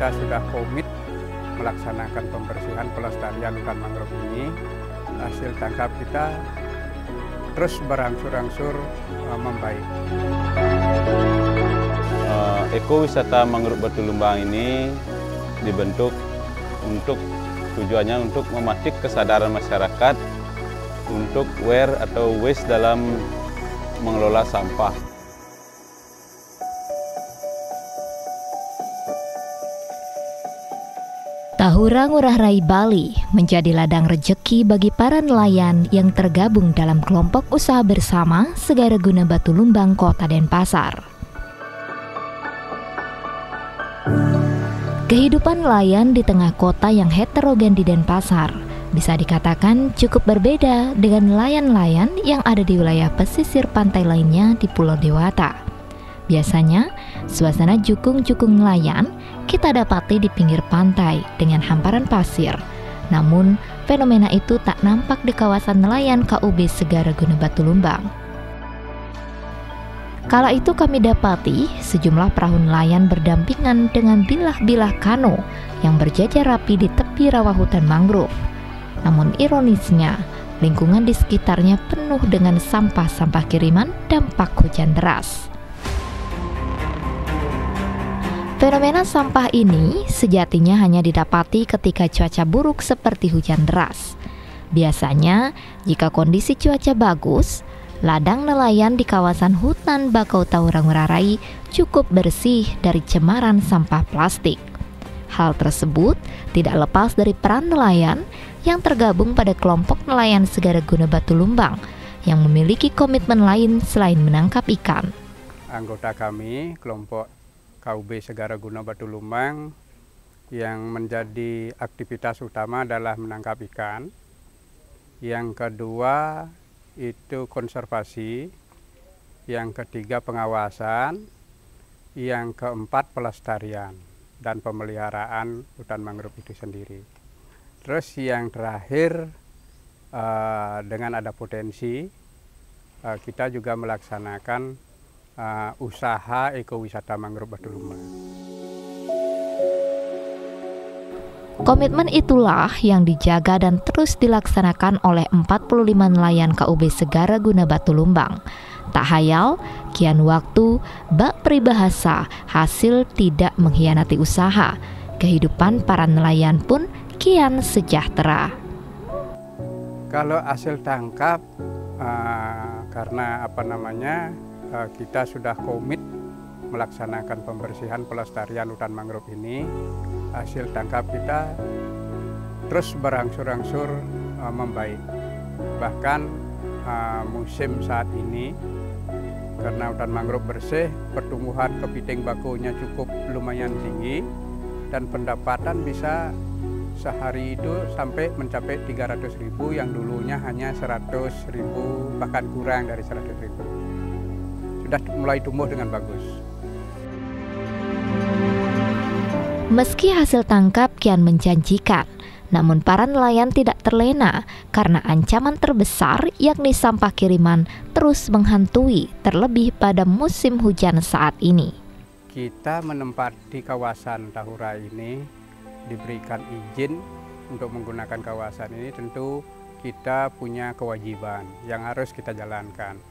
kita sudah komit melaksanakan pembersihan pelestarian hutan mangrove ini, hasil tangkap kita terus berangsur-angsur membaik. Ekowisata mangrove Batu Lumbang ini dibentuk tujuannya untuk mematik kesadaran masyarakat untuk aware atau waste dalam mengelola sampah. Tahura Ngurah Rai Bali menjadi ladang rejeki bagi para nelayan yang tergabung dalam kelompok usaha bersama Segara Guna Batu Lumbang, Kota Denpasar. Kehidupan nelayan di tengah kota yang heterogen di Denpasar bisa dikatakan cukup berbeda dengan nelayan-nelayan yang ada di wilayah pesisir pantai lainnya di Pulau Dewata. Biasanya, suasana jukung-jukung nelayan kita dapati di pinggir pantai dengan hamparan pasir. Namun, fenomena itu tak nampak di kawasan nelayan KUB Segara Guna Batu Lumbang. Kala itu kami dapati sejumlah perahu nelayan berdampingan dengan bilah-bilah kano yang berjajar rapi di tepi rawa hutan mangrove. Namun ironisnya, lingkungan di sekitarnya penuh dengan sampah-sampah kiriman dampak hujan deras. Fenomena sampah ini sejatinya hanya didapati ketika cuaca buruk seperti hujan deras. Biasanya, jika kondisi cuaca bagus, ladang nelayan di kawasan hutan Bakau Tahura Ngurah Rai cukup bersih dari cemaran sampah plastik. Hal tersebut tidak lepas dari peran nelayan yang tergabung pada kelompok nelayan Segara Guna Batu Lumbang yang memiliki komitmen lain selain menangkap ikan. Anggota kami, kelompok KUB Segara Guna Batu Lumbang, yang menjadi aktivitas utama adalah menangkap ikan. Yang kedua itu konservasi, yang ketiga pengawasan, yang keempat pelestarian dan pemeliharaan hutan mangrove itu sendiri. Terus yang terakhir, dengan ada potensi, kita juga melaksanakan usaha ekowisata mangrove Batu Lumbang. Komitmen itulah yang dijaga dan terus dilaksanakan oleh 45 nelayan KUB Segara Guna Batu Lumbang. Tak hayal, kian waktu, bak peribahasa, hasil tidak mengkhianati usaha. Kehidupan para nelayan pun kian sejahtera. Kalau hasil tangkap, karena kita sudah komit melaksanakan pembersihan pelestarian hutan mangrove ini, hasil tangkap kita terus berangsur-angsur membaik. Bahkan musim saat ini, karena hutan mangrove bersih, pertumbuhan kepiting bakunya cukup lumayan tinggi, dan pendapatan bisa sehari itu sampai mencapai 300.000 yang dulunya hanya 100.000, bahkan kurang dari 100.000. Sudah mulai tumbuh dengan bagus. Meski hasil tangkap kian menjanjikan, namun para nelayan tidak terlena karena ancaman terbesar yakni sampah kiriman terus menghantui, terlebih pada musim hujan saat ini. Kita menempati kawasan Tahura ini, diberikan izin untuk menggunakan kawasan ini, tentu kita punya kewajiban yang harus kita jalankan.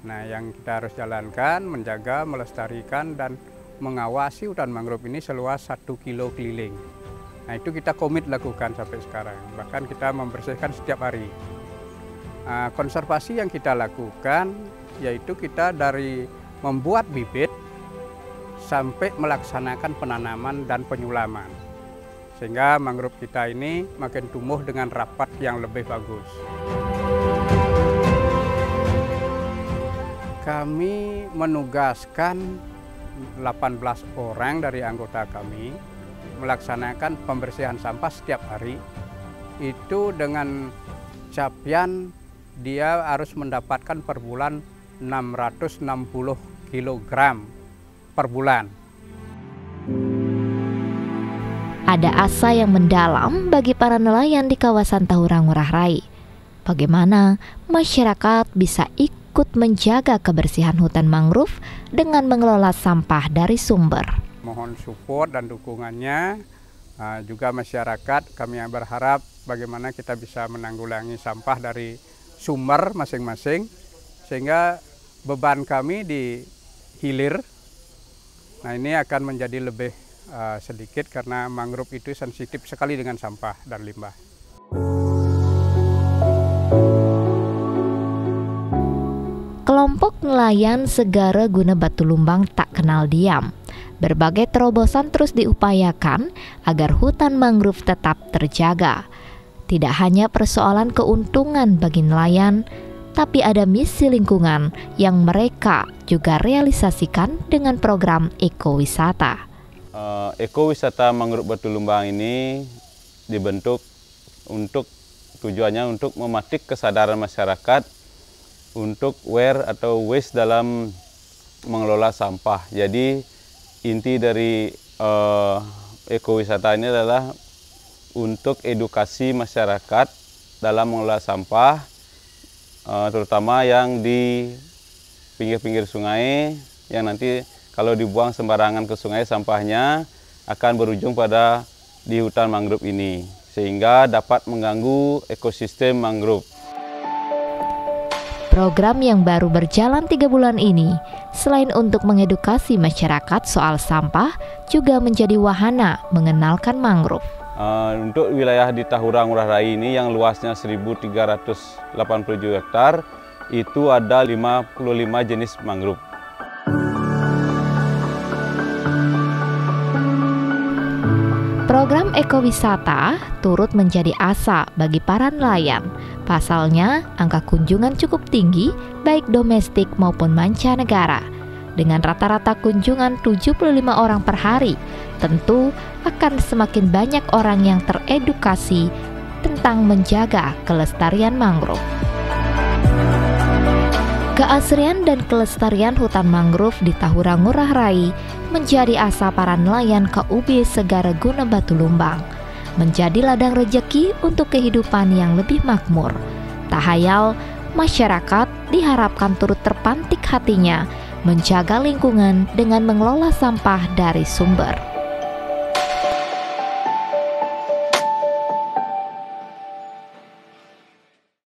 Nah, yang kita harus jalankan, menjaga, melestarikan, dan mengawasi hutan mangrove ini seluas 1 kilo keliling. Nah, itu kita komit lakukan sampai sekarang. Bahkan kita membersihkan setiap hari. Konservasi yang kita lakukan, yaitu kita dari membuat bibit sampai melaksanakan penanaman dan penyulaman. Sehingga mangrove kita ini makin tumbuh dengan rapat yang lebih bagus. Kami menugaskan 18 orang dari anggota kami melaksanakan pembersihan sampah setiap hari. Itu dengan capaian dia harus mendapatkan per bulan 660 kg per bulan. Ada asa yang mendalam bagi para nelayan di kawasan Tahura Ngurah Rai. Bagaimana masyarakat bisa ikut menjaga kebersihan hutan mangrove dengan mengelola sampah dari sumber. Mohon support dan dukungannya. Juga masyarakat, kami berharap bagaimana kita bisa menanggulangi sampah dari sumber masing-masing sehingga beban kami di hilir. Nah, ini akan menjadi lebih sedikit karena mangrove itu sensitif sekali dengan sampah dan limbah. Kelompok nelayan Segara Guna Batu Lumbang tak kenal diam. Berbagai terobosan terus diupayakan agar hutan mangrove tetap terjaga. Tidak hanya persoalan keuntungan bagi nelayan, tapi ada misi lingkungan yang mereka juga realisasikan dengan program ekowisata. Ekowisata mangrove Batu Lumbang ini dibentuk untuk tujuannya untuk mematik kesadaran masyarakat untuk aware atau waste dalam mengelola sampah. Jadi inti dari ekowisata ini adalah untuk edukasi masyarakat dalam mengelola sampah, terutama yang di pinggir-pinggir sungai, yang nanti kalau dibuang sembarangan ke sungai sampahnya akan berujung pada di hutan mangrove ini, sehingga dapat mengganggu ekosistem mangrove. Program yang baru berjalan 3 bulan ini, selain untuk mengedukasi masyarakat soal sampah, juga menjadi wahana mengenalkan mangrove. Untuk wilayah di Tahura Ngurah Rai ini yang luasnya 1.387 hektar, itu ada 55 jenis mangrove. Program ekowisata turut menjadi asa bagi para nelayan. Pasalnya, angka kunjungan cukup tinggi, baik domestik maupun mancanegara. Dengan rata-rata kunjungan 75 orang per hari, tentu akan semakin banyak orang yang teredukasi tentang menjaga kelestarian mangrove. Keasrian dan kelestarian hutan mangrove di Tahura Ngurah Rai menjadi asa para nelayan KUB Segara Guna Batu Lumbang, menjadi ladang rejeki untuk kehidupan yang lebih makmur. Tak hayal, masyarakat diharapkan turut terpantik hatinya menjaga lingkungan dengan mengelola sampah dari sumber.